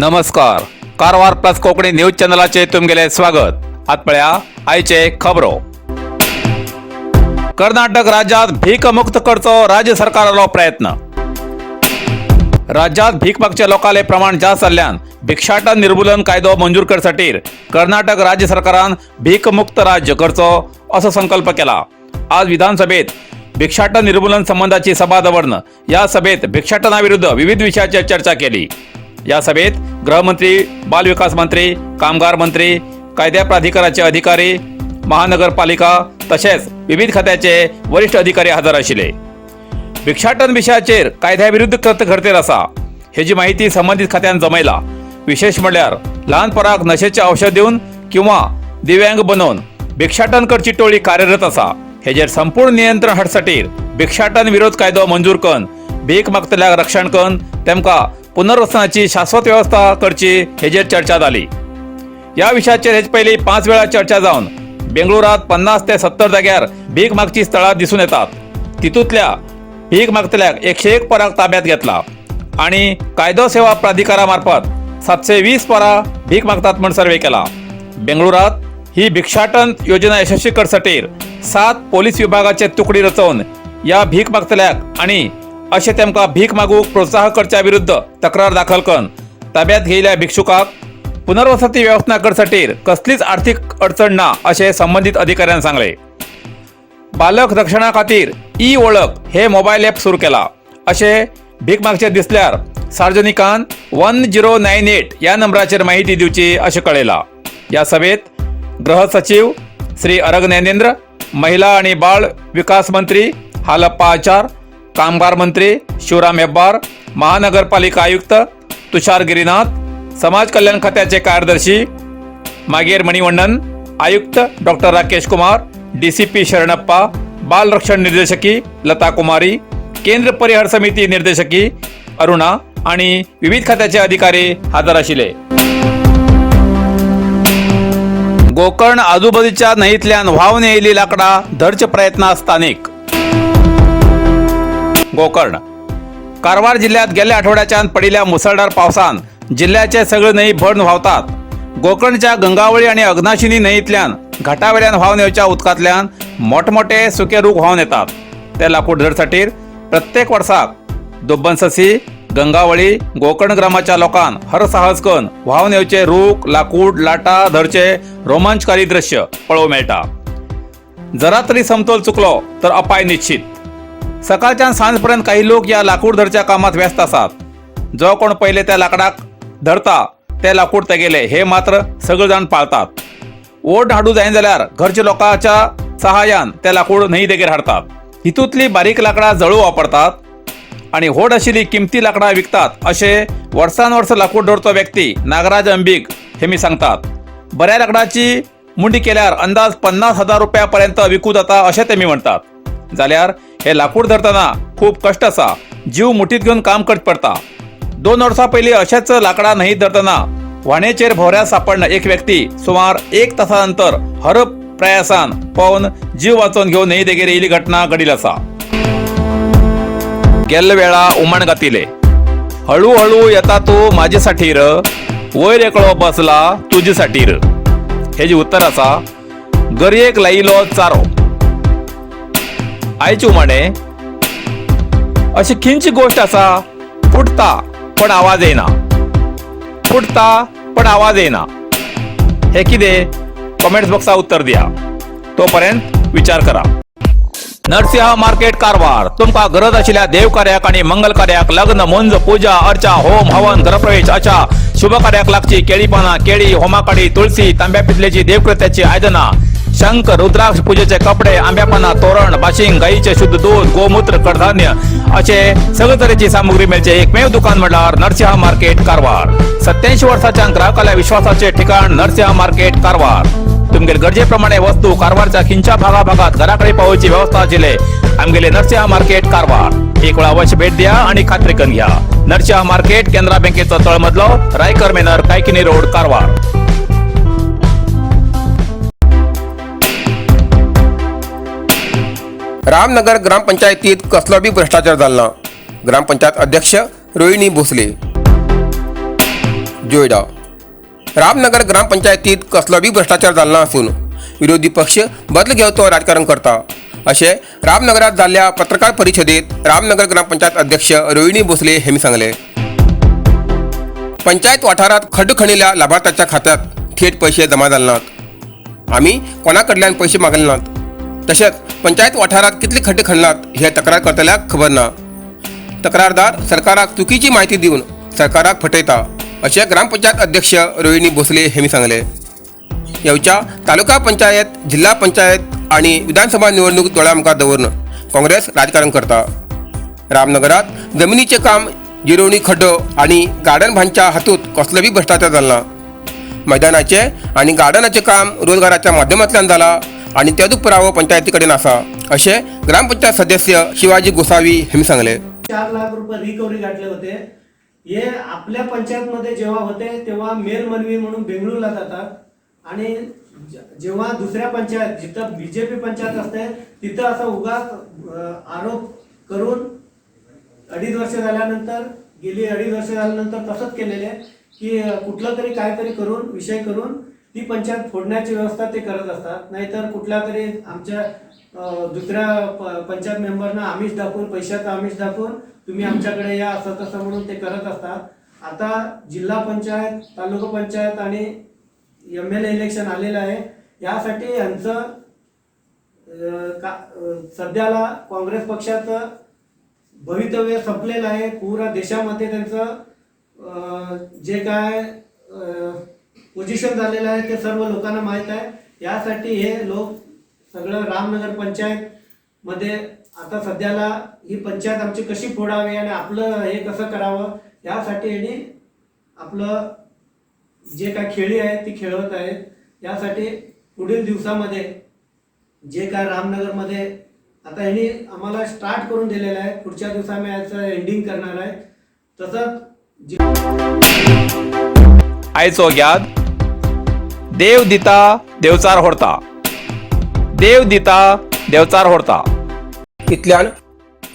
नमस्कार. Karwar plus Konkani news चॅनलाचे तुमगेले स्वागत. आतपळ्या आयचे खबरो. कर्नाटक राज्यात भीक मुक्त करचो राज्य सरकारालो प्रयत्न. राज्यात भीक मागच्या लोकांले प्रमाण जास्त जाल्ल्यान भिक्षाटन निर्मूलन कायदो मंजूर करसाठी कर्नाटक राज्य सरकारान भीक मुक्त राज्य करचो असो संकल्प केला. आज विधानसभेत भिक्षाटन निर्मूलन संबंधाची सभा दवरन या सभेत भिक्षाटनाविरुद्ध विविध विषयाची चर्चा केली. या सभेत गृहमंत्री, बालविकास मंत्री, कामगार मंत्री, कायद्या प्राधिकरणाचे अधिकारी, महानगरपालिका तसेच विविध खात्याचे वरिष्ठ अधिकारी हजर आशिल्ले. भिक्षाटन विषयाचेर कायद्याविरुद्ध कृत्य घडतेर आसा हेची माहिती संबंधित खात्यान जमयला. विशेष म्हणल्यार ल्हान पोरांक नशेचे औषध दिवन किंवा दिव्यांग बनवून भिक्षाटन करची टोळी कार्यरत आसा. हेजेर संपूर्ण नियंत्रण हाडसाठी भिक्षाटन विरोध कायदो मंजूर करून भीक मागतल्याक रक्षण करून तेमकां पुनर्वसनाची शाश्वत व्यवस्था करची हेजेर चर्चा जाली. या विषयाचेर हेच पयलीं 5 वेळा चर्चा जावन बेंगळुरात 50 ते 70 जाग्यार भीक मागची स्थळां दिसून येतात. तितूंतल्या भीक मागतल्याक 101 पोरांक ताब्यात घेतला आणि कायदो सेवा प्राधिकारा मार्फत 720 पोरां भीक मागतात म्हण सर्वे केला. बेंगळुरात ही भिक्षाटन योजना यशस्वी करसाठी 7 पोलीस विभागाचे तुकडी रचवून या भीक मागतल्याक आणि अशे तेमकां भीक मागूक प्रोत्साहन करच्या विरुद्ध तक्रार दाखल करून ताब्यात घेयल्या भिक्षुकाक पुनर्वसती व्यवस्था करसाठी कसलीच आर्थिक अडचण ना अशें संबंधित अधिकाऱ्यान सांगले. बालक रक्षणा खातीर ई ओळख हे मोबायल ॲप सुरू केला अशें भीक मागचे दिसल्यार सार्वजनिकान 1098 या नंबराचेर माहिती दिवची अशें कळयला. या सभेत गृह सचिव श्री अरग नैनेंद्र, महिला आणि बाळ विकास मंत्री हालप्पा आचार, कामगार मंत्री शिवराम हेब्बार, महानगरपालिका आयुक्त तुषार गिरीनाथ, समाज कल्याण खात्याचे कार्यदर्शी मागेर मणिवण्णन, आयुक्त डॉक्टर राकेश कुमार, डीसीपी शरणप्पा, बाल रक्षण निर्देशकी लता कुमारी, केंद्र परिहार समिती निर्देशकी अरुणा आणि विविध खात्याचे अधिकारी हजर आशिल्ले. गोकर्ण आजूबाजूच्या न्हंयेंतल्यान व्हांवन येयली लाकडां धरचे प्रयत्न स्थानिक. गोकर्ण कारवार जिल्ह्यात गेल्या आठवड्याच्यान पडिल्ल्या मुसळधार पावसान जिल्ह्याचे सगळे न्हंय भरून व्हांवतात. गोकर्णच्या गंगावळी आणि अग्नाशिनी न्हंयेंतल्यान घाटावेल्यान व्हांवन येवच्या उदकांतल्यान मोठमोठे सुके रूख व्हांवन येतात. ते लाकूड धरसाठी प्रत्येक वर्साक दुब्बनससी, गंगावळी, गोकर्ण ग्रामाच्या लोकांन हरसाहस करून व्हांवन येवचे रूख, लाकूड, लाटा धरचे रोमांचकारी दृश्य पळोवंक मेळटा. जरा तरी समतोल चुकलो तर अपाय निश्चित. सकाळच्यान सांज पर्यंत काही लोक या लाकूड धरच्या कामात व्यस्त असतात. जो कोण पहिले त्या लाकडाक धरता ते लाकूड तेगेले हे मात्र सगळे जाण पाळतात. ओढ हाडू जायना जाल्यार घरच्या लोकांच्या सहाय्यान ते लाकूड न्हंय देगेर हाडतात. हितूंतली बारीक लाकडां जळू वापरतात आणि होड आशिल्ली किमती लाकडां विकतात अशे वर्सान वर्स लाकूड धरतो व्यक्ती नागराज अंबीक हेमी सांगतात. बऱ्या लाकडाची मुंडी केल्यार अंदाज 50,000 रुपया पर्यंत विकू जाता अशें तेमी म्हणतात. जाल्यार हे लाकूड धरतना खूप कष्ट आसा, जीव मुठीत घेवन काम करचें पडटा. 2 वर्सां पयलीं अशेंच लाकडां न्हंयेंत धरतना व्हाणेचेर भोवऱ्या सापडन एक व्यक्ती सुमार 1 तासा नंतर हर प्रयासान पावन जीव वाचोवन घेवन न्हंय देगेर येयली घटना घडील आसा. गेल्ले वेळा उमण घातिले, हळू येता तूं म्हाजे साठीर, वयर एकलो बसला तुजे साठीर. हेजे उत्तर आसा गरयेक लायिल्लो चारो. आयचे उमाणे अशी खिंची गोष्ट आसा, फुटता पण आवाज येना, फुटता पण आवाज येना. हे कितें? कमेंट्स बॉक्सात उत्तर दिया. तोपर्यंत विचार करा. नरसिंह मार्केट कारवार तुमकां गरज आशिल्ल्या देव कार्याक आणि मंगल कार्याक, लग्न, मुंज, पूजा, अर्चा, होम, हवन, गृहप्रवेश अशा शुभ कार्याक लागची केळी पानां, केळी, होमाकडी, तुळशी, तांब्या पितलेची देवकृत्याची आयदनां, शंख, रुद्राक्ष पूजेचे कपडे, आंब्या पानां, तोरण, बाशिंग, गाईचे शुद्ध दूध, गोमूत्र, कडधान्य असे सगळे तरेची सामुग्री मेळचे एकमेव दुकान म्हणल्यार नरसिंह मार्केट कारवार. 87 वर्सांच्या ग्राहकाल्या विश्वासाचे ठिकाण नरसिंह मार्केट कारवार. तुमगेर गरजेप्रमाणे वस्तू कारवारच्या खिंच्या भागाभागात घराकडे पावोवची व्यवस्था आशिल्ले आमगेले नरसिंह मार्केट कारवार. एक वेळ अवश्य भेट द्या आणि खात्री करून घ्या. नरसिंह मार्केट केंद्रा बँकेचो तळमजलो, रायकर मेनर, कायकिनी रोड, कारवार. रामनगर ग्रामपंचायतीत कसलो बी भ्रष्टाचार जालो ना. ग्रामपंचायत अध्यक्ष रोहिणी भोसले. जोयडा. रामनगर ग्रामपंचायतीत कसलोबी भ्रष्टाचार जाल्लो असून विरोधी पक्ष बदल घेवचो राजकारण करता अशें रामनगरात जाल्ल्या पत्रकार परिशदेत रामनगर ग्रामपंचायत अध्यक्ष रोहिणी भोसले हांणी सांगले. पंचायत वाठारात खड्डो खणिल्ल्या लाभार्थ्याच्या खात्यात थेट पैसे जमा जाले नात. आमी कोणा कडल्यान पैसे मागले नात. तशेंच पंचायत वाठारात कितले खड्डे खणलात हे तक्रार करतल्याक खबर ना. तक्रारदार सरकाराक चुकीची माहिती दिवन सरकाराक फटयता अशें ग्रामपंचायत अध्यक्ष रोहिणी भोसले हांणी सांगले. येवच्या तालुका पंचायत, जिल्हा पंचायत आणि विधानसभा निवडणूक दोळ्या मुखार दवरून काँग्रेस राजकारण करता. रामनगरात जमिनीचे काम, जिरवणी खड्डो आणि गार्डन बांदच्या हातूंत कसलोबी भ्रष्टाचार जालना. मैदानाचे आणि गार्डनाचे काम रोजगाराच्या माध्यमांतल्यान जाला आणि तेजो पुरावो पंचायती कडेन आसा अशें ग्रामपंचायत सदस्य शिवाजी गोसावी हांणी सांगले. 4 लाख रुपये रिकव्हरी गाठले होते. हे आपल्या पंचायतमध्ये जेव्हा होते तेव्हा मेल मनवी म्हणून बेंगळूरला जातात आणि जेव्हा दुसऱ्या पंचायत जिथं बीजेपी पंचायत असते तिथं असं उगाच आरोप करून 2.5 वर्ष झाल्यानंतर गेली 2.5 वर्ष झाल्यानंतर तसंच केलेले की कुठलं तरी काहीतरी करून विषय करून ती पंचायत फोडण्याची व्यवस्था ते करत असतात. नाहीतर कुठल्या तरी आमच्या दुसऱ्या पंचायत मेंबरना आमिष दाखवून, पैशाचं आमिष दाखवून तुम्ही आमच्याकडे या असं तसं म्हणून ते करत असतात. आता जिल्हा पंचायत, तालुका पंचायत आणि MLA इलेक्शन आलेलं आहे. यासाठी यांचं सध्याला काँग्रेस पक्षाचं भवितव्य संपलेलं आहे. पुरा देशामध्ये त्यांचं जे काय पोझिशन झालेलं आहे ते सर्व लोकांना माहीत आहे. यासाठी हे लोक सगळं रामनगर पंचायत मध्ये आता सध्याला ही पंचायत आमची कशी फोडावी आणि आपलं हे कसं करावं यासाठी यांनी आपलं जे काय खेळी आहे ती खेळवत आहेत. यासाठी पुढील दिवसामध्ये जे काय रामनगरमध्ये आता यांनी आम्हाला स्टार्ट करून दिलेलं आहे. पुढच्या दिवसामध्ये याचं एंडिंग करणार आहे. तसंच आयचो ज्ञात देव दिता देवचार होडता, देव दिता देवचार होडता. इतल्यान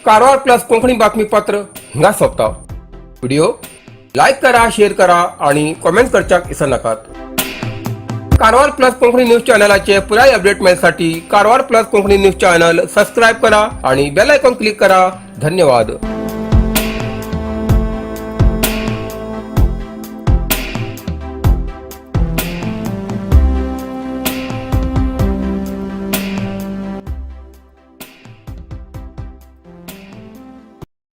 कारवार प्लस कोंकणी बातमीपत्र हिंगा सोंपता. व्हिडिओ लाईक करा, शेअर करा आणि कमेंट करच्याक विसरू नाकात. कारवार प्लस कोंकणी न्यूज चॅनलाचे पुराय अपडेट मेळसाठी Karwar plus Konkani news channel subscribe करा आणि बेल आयकॉन क्लिक करा. धन्यवाद.